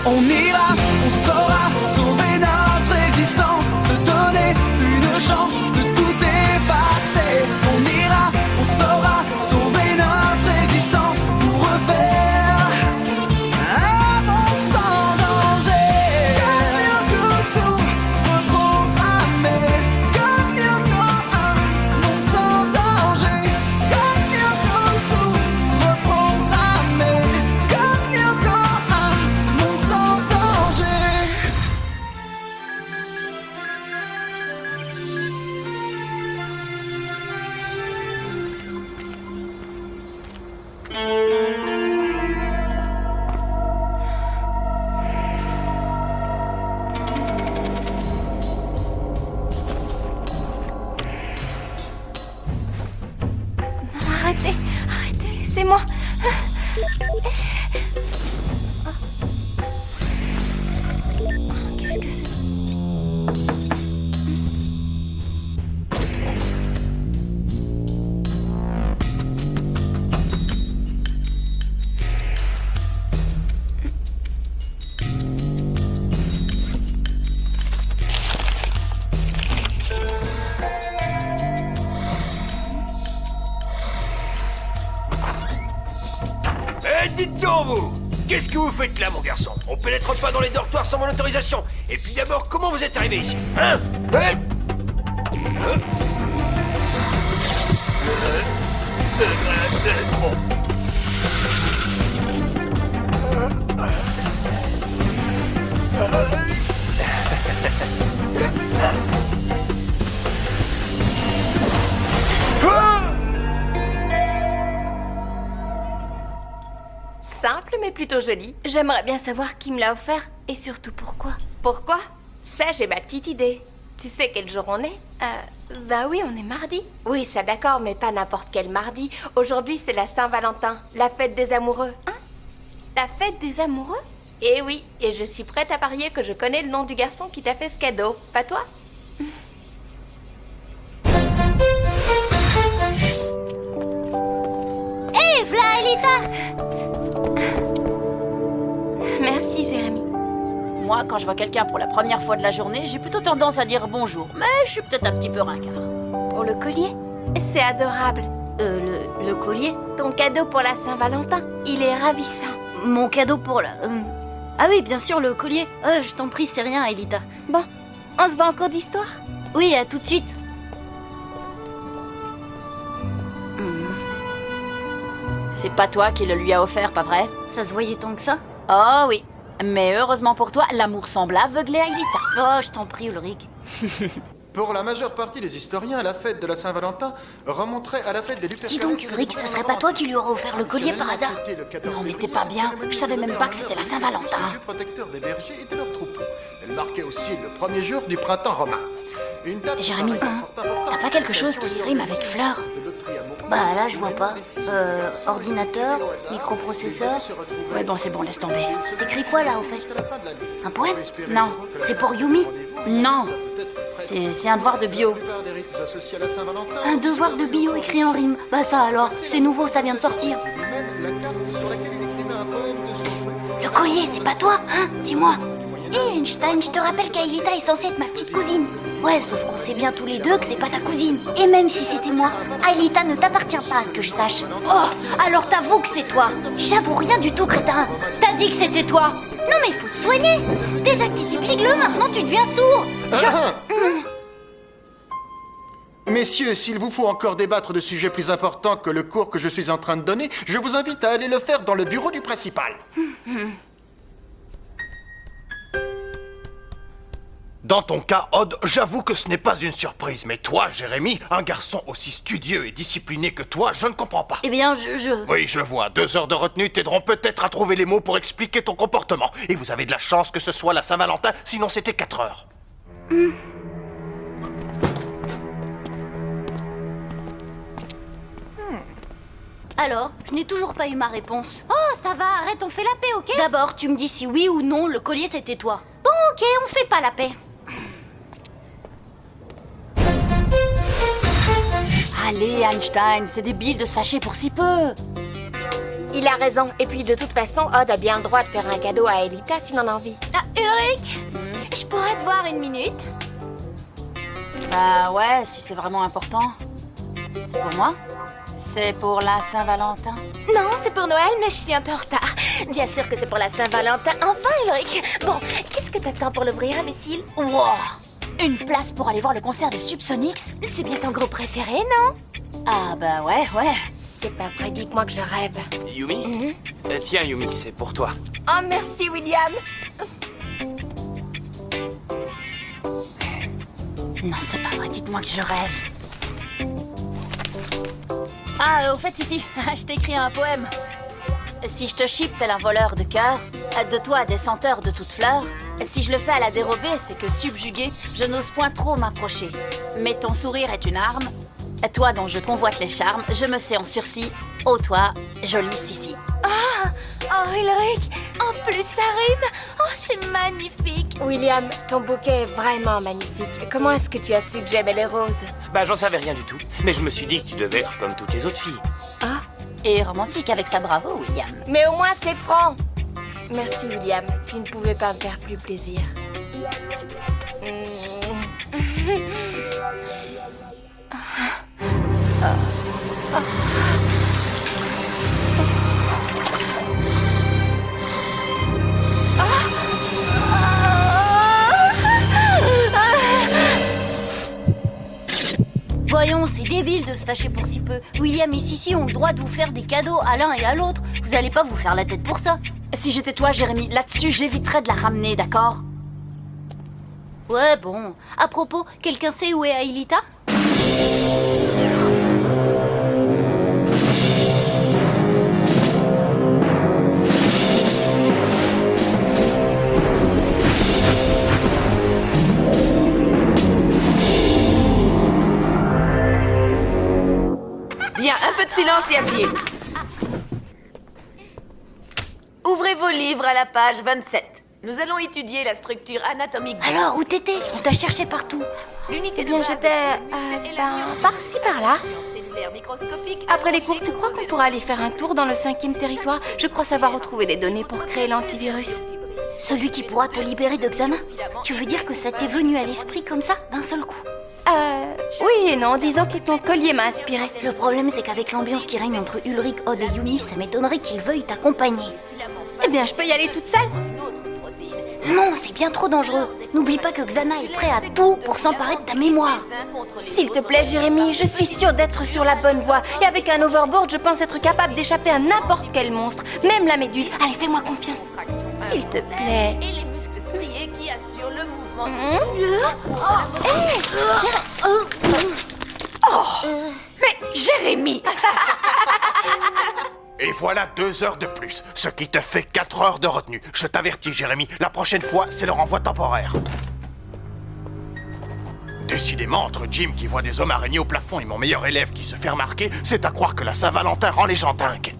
On ira, on saura sauver notre existence, se donner une chance de tout effacer. On ira, on saura sauver notre existence pour refaire un monde sans danger. Comme Yoko, tout reprogrammer. Comme Yoko, un monde sans danger. Comme Yoko, tout reprogrammer. Comme Yoko, un monde sans danger. Arrêtez, arrêtez, laissez-moi. Qu'est-ce que c'est? Eh, dites donc, vous! Qu'est-ce que vous faites là, mon garçon? On pénètre pas dans les dortoirs sans mon autorisation. Et puis d'abord, comment vous êtes arrivé ici? Hein? Simple mais plutôt joli. J'aimerais bien savoir qui me l'a offert et surtout pourquoi. Pourquoi? Ça, j'ai ma petite idée. Tu sais quel jour on est? Bah oui, on est mardi. Oui, ça d'accord, mais pas n'importe quel mardi. Aujourd'hui, c'est la Saint-Valentin, la fête des amoureux. Hein? La fête des amoureux? Eh oui, et je suis prête à parier que je connais le nom du garçon qui t'a fait ce cadeau. Pas toi? Hé, v'là Aelita! Merci, Jérémy. Moi, quand je vois quelqu'un pour la première fois de la journée, j'ai plutôt tendance à dire bonjour. Mais je suis peut-être un petit peu ringard. Pour le collier? C'est adorable. Le collier? Ton cadeau pour la Saint-Valentin, il est ravissant. Mon cadeau pour la... Ah oui, bien sûr, le collier. Je t'en prie, c'est rien, Aelita. Bon, on se va en cours d'histoire? Oui, à tout de suite. C'est pas toi qui le lui a offert, pas vrai? Ça se voyait tant que ça? Oh oui. Mais heureusement pour toi, l'amour semble aveugler Aelita. Oh, je t'en prie, Ulrich. Pour la majeure partie des historiens, la fête de la Saint-Valentin remonterait à la fête des Lupercales. Dis donc, Ulrich, ça serait pas toi qui lui aurait offert le collier par hasard? Non, mais t'es pas bien. Je savais même pas que c'était la Saint-Valentin. Ce dieu protecteur des bergers et de leurs troupeaux. Elle marquait aussi le premier jour du printemps romain. Une date Jérémy, t'as pas quelque chose qui rime avec fleurs? Bah là, je vois pas. Ordinateur, microprocesseur... Ouais, bon, c'est bon, laisse tomber. T'écris quoi, là, au fait? Un poème? Non. C'est pour Yumi? Non. C'est un devoir de bio. Un devoir de bio écrit en rime. Bah ça alors, c'est nouveau, ça vient de sortir. Psst, le collier, c'est pas toi, hein? Dis-moi. Hé, Einstein, je te rappelle qu'Aelita est censée être ma petite cousine. Ouais, sauf qu'on sait bien tous les deux que c'est pas ta cousine. Et même si c'était moi, Aelita ne t'appartient pas à ce que je sache. Oh, alors t'avoues que c'est toi. J'avoue rien du tout, crétin. T'as dit que c'était toi. Non mais il faut se soigner. Déjà que t'étais bligleux, maintenant tu deviens sourd. Messieurs, s'il vous faut encore débattre de sujets plus importants que le cours que je suis en train de donner, je vous invite à aller le faire dans le bureau du principal. Dans ton cas, Odd, j'avoue que ce n'est pas une surprise. Mais toi, Jérémy, un garçon aussi studieux et discipliné que toi, je ne comprends pas. Eh bien, Oui, je vois. 2 heures de retenue t'aideront peut-être à trouver les mots pour expliquer ton comportement. Et vous avez de la chance que ce soit la Saint-Valentin, sinon c'était 4 heures. Alors, je n'ai toujours pas eu ma réponse. Oh, ça va, arrête, on fait la paix, ok? D'abord, tu me dis si oui ou non le collier c'était toi. Bon, ok, on fait pas la paix. Allez, Einstein, c'est débile de se fâcher pour si peu. Il a raison. Et puis, de toute façon, Odd a bien le droit de faire un cadeau à Elita s'il en a envie. Ah, Ulrich, je pourrais te voir une minute? Bah ouais, si c'est vraiment important. C'est pour moi? C'est pour la Saint-Valentin? Non, c'est pour Noël, mais je suis un peu en retard. Bien sûr que c'est pour la Saint-Valentin. Enfin, Ulrich. Bon, qu'est-ce que t'attends pour l'ouvrir, imbécile? Wow! Une place pour aller voir le concert de Subsonics? C'est bien ton groupe préféré, non? Ah bah ouais. C'est pas vrai, dites-moi que je rêve. Yumi Tiens, Yumi, c'est pour toi. Oh, merci, William. Non, c'est pas vrai, dites-moi que je rêve. Ah, au fait, si, je t'ai écrit un poème. Si je te chipe tel un voleur de cœur, de toi des senteurs de toutes fleurs, si je le fais à la dérobée, c'est que subjugué, je n'ose point trop m'approcher. Mais ton sourire est une arme, toi dont je convoite les charmes, je me sais en sursis, ô toi, jolie Sissi. Oh, Ulrich, en plus ça rime. Oh, c'est magnifique. William, ton bouquet est vraiment magnifique. Comment est-ce que tu as su que j'aimais les roses? Bah, j'en savais rien du tout. Mais je me suis dit que tu devais être comme toutes les autres filles. Et romantique avec sa bravo, William. Mais au moins, c'est franc. Merci, William. Tu ne pouvais pas me faire plus plaisir. Voyons, c'est débile de se fâcher pour si peu. William et Sissi ont le droit de vous faire des cadeaux à l'un et à l'autre. Vous allez pas vous faire la tête pour ça. Si j'étais toi, Jérémy, là-dessus, j'éviterais de la ramener, d'accord? Ouais, bon. À propos, quelqu'un sait où est Aelita? Bien, un peu de silence et asseyez-vous. Ouvrez vos livres à la page 27. Nous allons étudier la structure anatomique. Alors, où t'étais? On t'a cherché partout. L'unité Eh bien, de base j'étais, est la par-ci, par-là. cellulaire microscopique. Après les cours, tu crois qu'on pourra aller faire un tour dans le 5e territoire? Je crois savoir retrouver des données pour créer l'antivirus. Celui qui pourra te libérer de Xana? Tu veux dire que ça t'est venu à l'esprit comme ça, d'un seul coup? Oui et non, disons que ton collier m'a inspiré. Le problème, c'est qu'avec l'ambiance qui règne entre Ulrich, Odd et Yumi, ça m'étonnerait qu'ils veuillent t'accompagner. Eh bien, je peux y aller toute seule. Non, c'est bien trop dangereux. N'oublie pas que Xana est prêt à tout pour s'emparer de ta mémoire. S'il te plaît, Jérémy, je suis sûre d'être sur la bonne voie. Et avec un overboard, je pense être capable d'échapper à n'importe quel monstre, même la méduse. Allez, fais-moi confiance. S'il te plaît. Et les muscles striés qui assurent le mouvement. Mais Jérémy! Et voilà 2 heures de plus, ce qui te fait 4 heures de retenue. Je t'avertis, Jérémy, la prochaine fois, c'est le renvoi temporaire. Décidément, entre Jim qui voit des hommes araignées au plafond et mon meilleur élève qui se fait remarquer, c'est à croire que la Saint-Valentin rend les gens dingues.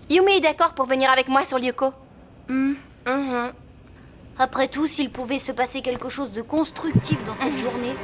Yumi est d'accord pour venir avec moi sur Lyoko. Après tout, s'il pouvait se passer quelque chose de constructif dans cette journée...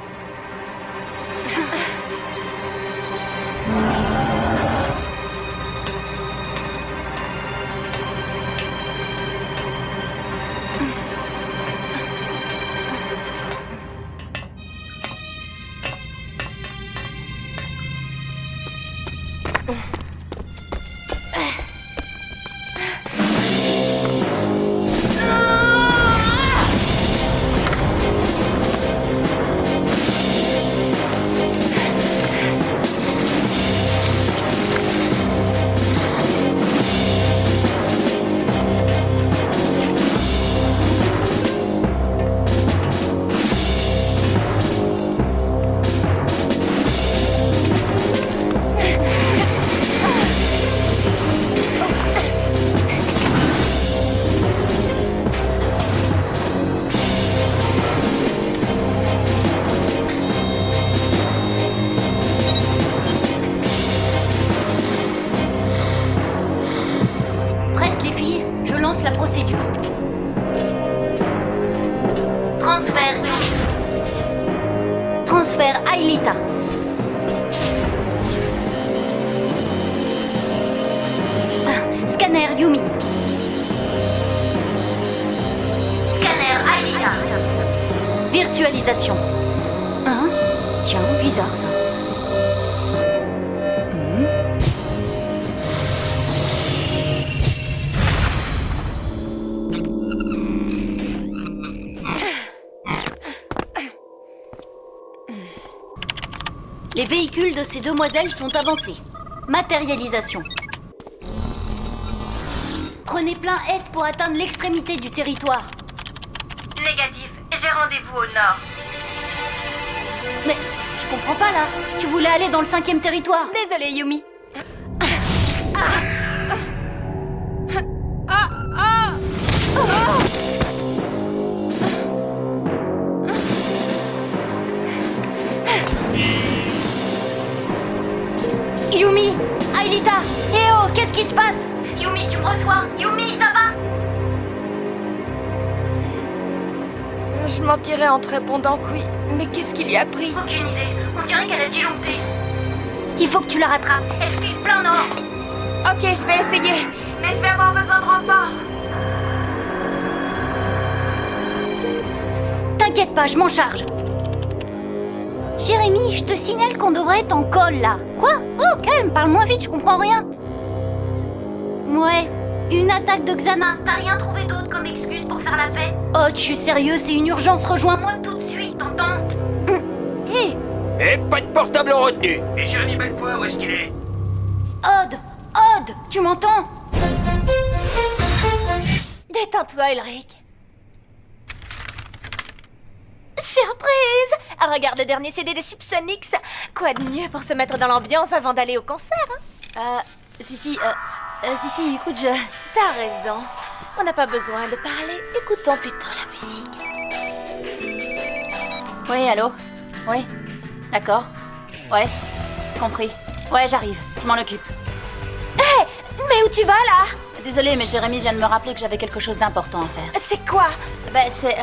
Prêtes, les filles? Je lance la procédure. Transfert. Atmosphère Aelita. Scanner Yumi. Scanner Aelita. Virtualisation. Hein? Tiens, bizarre ça. Les véhicules de ces demoiselles sont avancés. Matérialisation. Prenez plein S pour atteindre l'extrémité du territoire. Négatif, j'ai rendez-vous au nord. Mais je comprends pas là. Tu voulais aller dans le 5e territoire. Désolée, Yumi. Yumi, Aelita, eh oh, qu'est-ce qui se passe? Yumi, tu me reçois? Yumi, ça va? Je mentirais en te répondant que oui. Mais qu'est-ce qui lui a pris? Aucune idée. On dirait qu'elle a disjoncté. Il faut que tu la rattrapes. Elle file plein nord. Ok, je vais essayer. Mais je vais avoir besoin de renfort. T'inquiète pas, je m'en charge. Jérémy, je te signale qu'on devrait être en col là. Quoi? Oh, calme, parle moins vite, je comprends rien. Ouais, une attaque de Xana. T'as rien trouvé d'autre comme excuse pour faire la paix? Oh, tu suis sérieux, c'est une urgence, rejoins-moi tout de suite, t'entends? Hé, Et pas de portable en retenue. Et Jérémy Belpoint, où est-ce qu'il est? Odd, tu m'entends? Détends-toi, Ulrich. Surprise! Ah, regarde le dernier CD des Subsonics. Quoi de mieux pour se mettre dans l'ambiance avant d'aller au concert, hein? Si, écoute, T'as raison. On n'a pas besoin de parler. Écoutons plutôt la musique. Oui, allô? Oui, d'accord. Ouais, compris. Ouais, j'arrive, je m'en occupe. Hé! Mais où tu vas, là? Désolée, mais Jérémy vient de me rappeler que j'avais quelque chose d'important à faire. C'est quoi? Ben, c'est,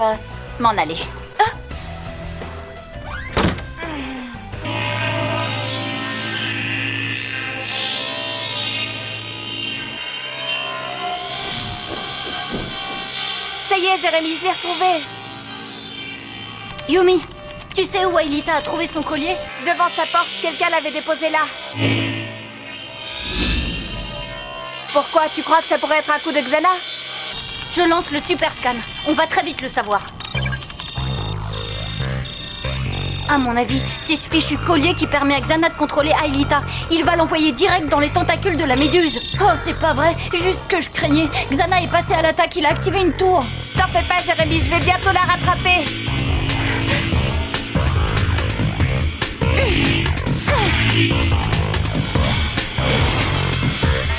m'en aller. Ça y est, Jérémy, je l'ai retrouvé. Yumi, tu sais où Aelita a trouvé son collier? Devant sa porte, quelqu'un l'avait déposé là. Pourquoi? Tu crois que ça pourrait être un coup de Xana? Je lance le super scan. On va très vite le savoir. À mon avis, c'est ce fichu collier qui permet à Xana de contrôler Aelita. Il va l'envoyer direct dans les tentacules de la méduse. Oh, c'est pas vrai, juste que je craignais. Xana est passé à l'attaque, il a activé une tour. T'en fais pas, Jérémy, je vais bientôt la rattraper.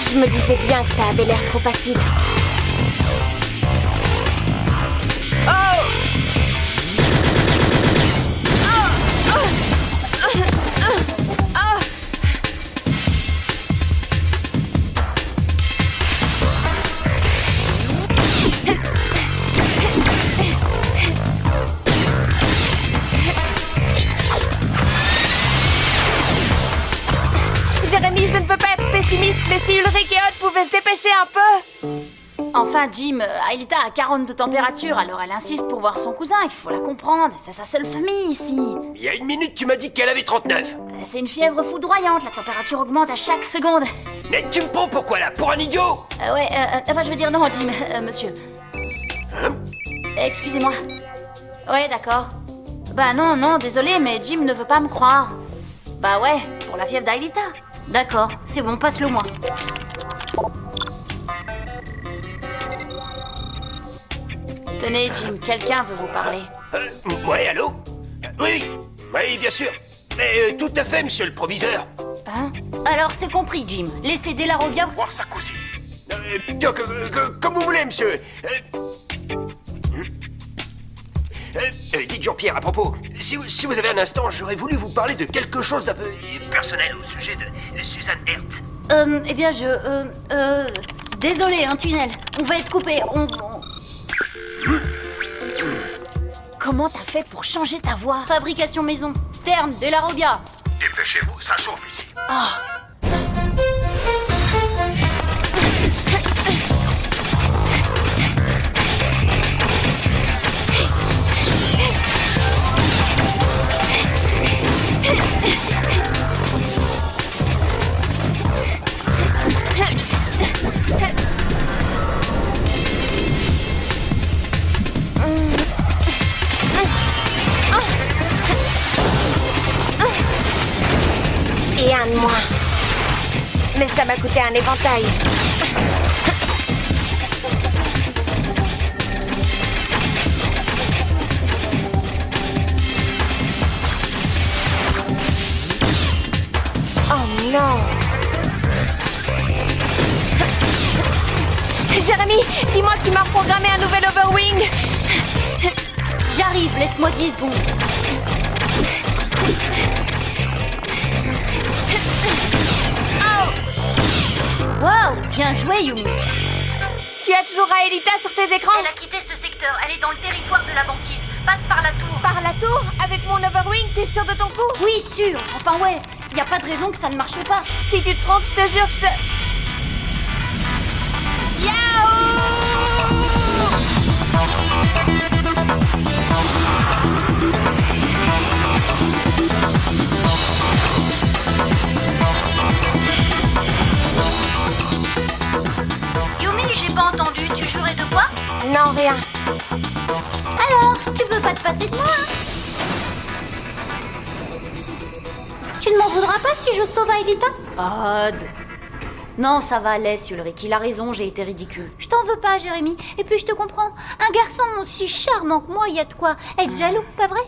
Je me disais bien que ça avait l'air trop facile. Jérémy, je ne veux pas être pessimiste, mais si Ulrich et Odd pouvaient se dépêcher un peu. Enfin, Jim, Aelita a 40 de température, alors elle insiste pour voir son cousin, il faut la comprendre, c'est sa seule famille ici. Il y a une minute, tu m'as dit qu'elle avait 39. C'est une fièvre foudroyante, la température augmente à chaque seconde. Mais tu me prends pourquoi là? Pour un idiot? Enfin je veux dire non, Jim, monsieur. Hein? Excusez-moi. Ouais, d'accord. Bah non, désolé, mais Jim ne veut pas me croire. Bah ouais, pour la fièvre d'Aelita. D'accord, c'est bon, passe-le moi. Tenez, Jim, quelqu'un veut vous parler. Ouais, allô? Oui, bien sûr. Mais tout à fait, monsieur le proviseur. Hein? Alors c'est compris, Jim. Laissez De La Robbia Voir sa cousine. Comme vous voulez, monsieur. Dites Jean-Pierre, à propos, si vous avez un instant, j'aurais voulu vous parler de quelque chose d'un peu personnel au sujet de Suzanne Hertz. Eh bien, désolé, un tunnel. On va être coupé. comment t'as fait pour changer ta voix? Fabrication maison. Stern, de la Robia. Dépêchez-vous, ça chauffe ici. Et un de moins. Mais ça m'a coûté un éventail. Oh non. Jérémy, dis-moi que tu m'as reprogrammé un nouvel Overwing. J'arrive, laisse-moi 10 secondes. Wow, bien joué, Yumi. Tu as toujours Aelita sur tes écrans? Elle a quitté ce secteur, elle est dans le territoire de la banquise. Passe par la tour. Par la tour? Avec mon Overwing, t'es sûr de ton coup? Oui, sûr. Enfin ouais, y a pas de raison que ça ne marche pas. Si tu te trompes, je te jure, je te... Yumi, j'ai pas entendu, tu jurais de quoi? Non, rien. Alors, tu veux pas te passer de moi? Tu ne m'en voudras pas si je sauve Aelita? Odd. Non, ça va, laisse Ulrich, il a raison, j'ai été ridicule. Je t'en veux pas, Jérémy, et puis je te comprends. Un garçon aussi charmant que moi, il y a de quoi être jaloux, pas vrai?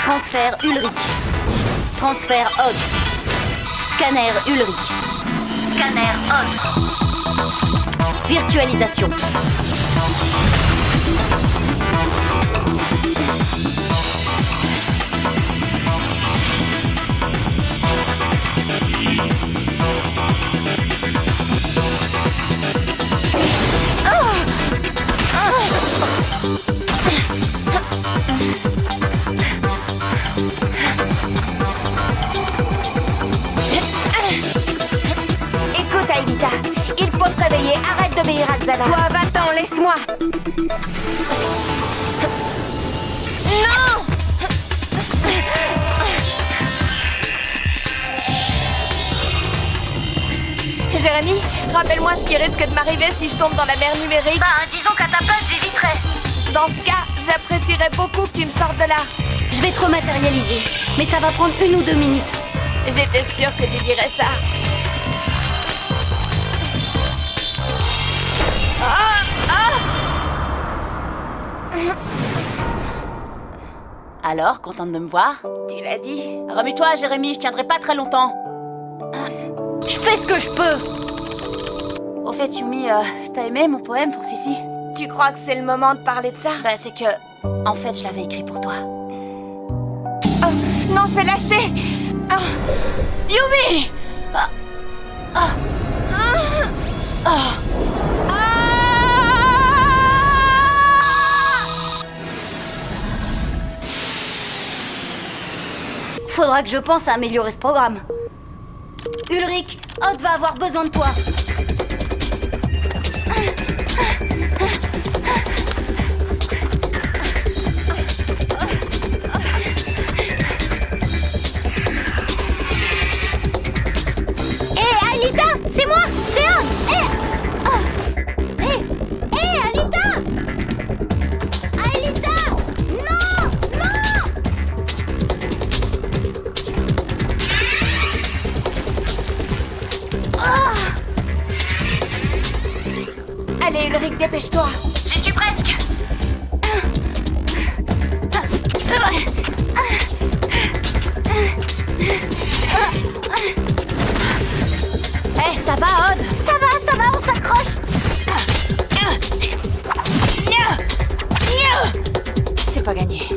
Transfert Ulrich. Transfert Odd. Scanner Ulrich. Scanner Odd. Virtualisation. Écoute, Aelita, il faut se réveiller, arrête d'obéir à Xana. Toi, va-t'en, laisse-moi. Non! Jérémy, rappelle-moi ce qui risque de m'arriver si je tombe dans la mer numérique. Bah, disons qu'à ta place, j'éviterais. Dans ce cas, j'apprécierais beaucoup que tu me sortes de là. Je vais te rematérialiser, mais ça va prendre 1 ou 2 minutes. J'étais sûre que tu dirais ça. Alors, contente de me voir? Tu l'as dit. Remue-toi, Jérémy, je tiendrai pas très longtemps. Je fais ce que je peux. Au fait, Yumi, t'as aimé mon poème pour Sissi? Tu crois que c'est le moment de parler de ça? Bah, c'est que... En fait, je l'avais écrit pour toi. Oh, non, je vais lâcher. Oh. Yumi! Faudra que je pense à améliorer ce programme. Ulrich, Odd va avoir besoin de toi. Hé, Aelita, c'est moi, c'est Odd. Hé, Aelita! Aelita! Non! Non! Allez, Ulrich, dépêche-toi. J'y suis presque. Eh, ça va, Odd? Ça va, on s'accroche. C'est pas gagné.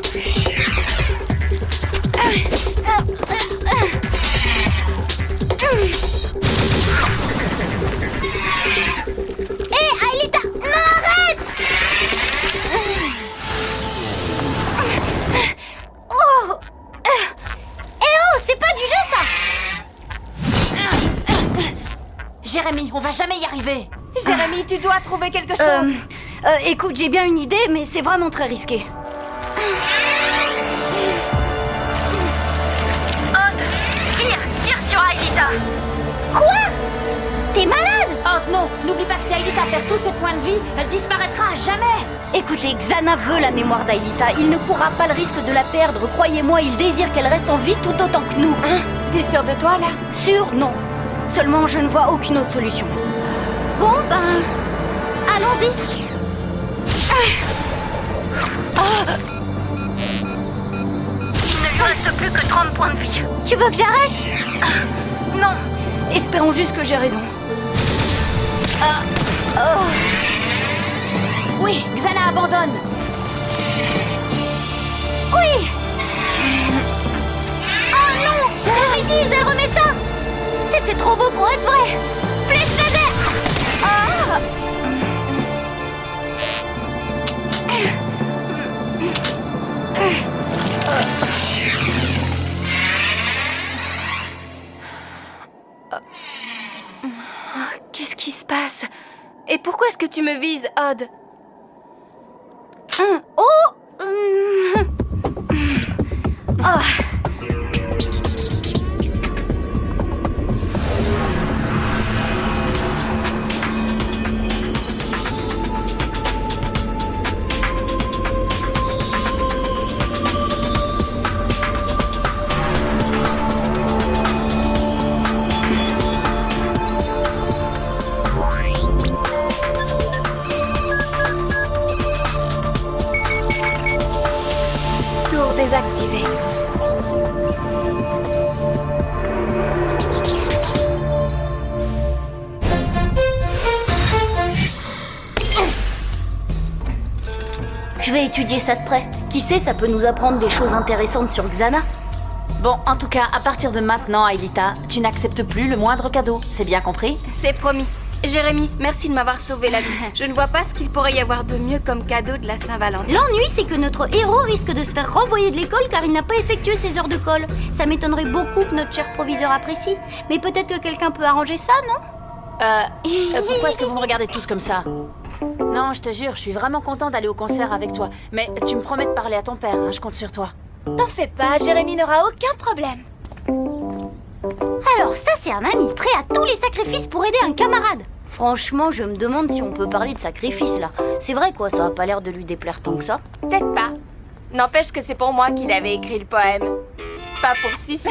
Jérémy, on va jamais y arriver. Jérémy, tu dois trouver quelque chose. Écoute, j'ai bien une idée, mais c'est vraiment très risqué. Odd, tire sur Aelita. Quoi? T'es malade? Oh non, n'oublie pas que si Aelita perd tous ses points de vie, elle disparaîtra à jamais. Écoutez, Xana veut la mémoire d'Aelita. Il ne courra pas le risque de la perdre. Croyez-moi, il désire qu'elle reste en vie tout autant que nous. T'es sûre de toi, là? Sûr? Non. Seulement, je ne vois aucune autre solution. Bon, ben... allons-y. Il ne lui reste plus que 30 points de vie. Tu veux que j'arrête? Non. Espérons juste que j'ai raison. Oui, Xana abandonne. Oui. Oh non! Méduse, elle remet ça! C'était trop beau pour être vrai! Flèche laser! Ah! Qu'est-ce qui se passe? Et pourquoi est-ce que tu me vises, Odd? Tour désactivé. Je vais étudier ça de près. Qui sait, ça peut nous apprendre des choses intéressantes sur Xana. Bon, en tout cas, à partir de maintenant, Aelita, tu n'acceptes plus le moindre cadeau. C'est bien compris? C'est promis. Jérémy, merci de m'avoir sauvé la vie. Je ne vois pas ce qu'il pourrait y avoir de mieux comme cadeau de la Saint-Valentin. L'ennui, c'est que notre héros risque de se faire renvoyer de l'école car il n'a pas effectué ses heures de colle. Ça m'étonnerait beaucoup que notre cher proviseur apprécie. Mais peut-être que quelqu'un peut arranger ça, non? Pourquoi est-ce que vous me regardez tous comme ça? Non, je te jure, je suis vraiment content d'aller au concert avec toi. Mais tu me promets de parler à ton père, hein, je compte sur toi. T'en fais pas, Jérémy n'aura aucun problème. Alors ça, c'est un ami prêt à tous les sacrifices pour aider un camarade. Franchement, je me demande si on peut parler de sacrifice, là. C'est vrai, quoi, ça a pas l'air de lui déplaire tant que ça. Peut-être pas. N'empêche que c'est pour moi qu'il avait écrit le poème. Pas pour Sissi.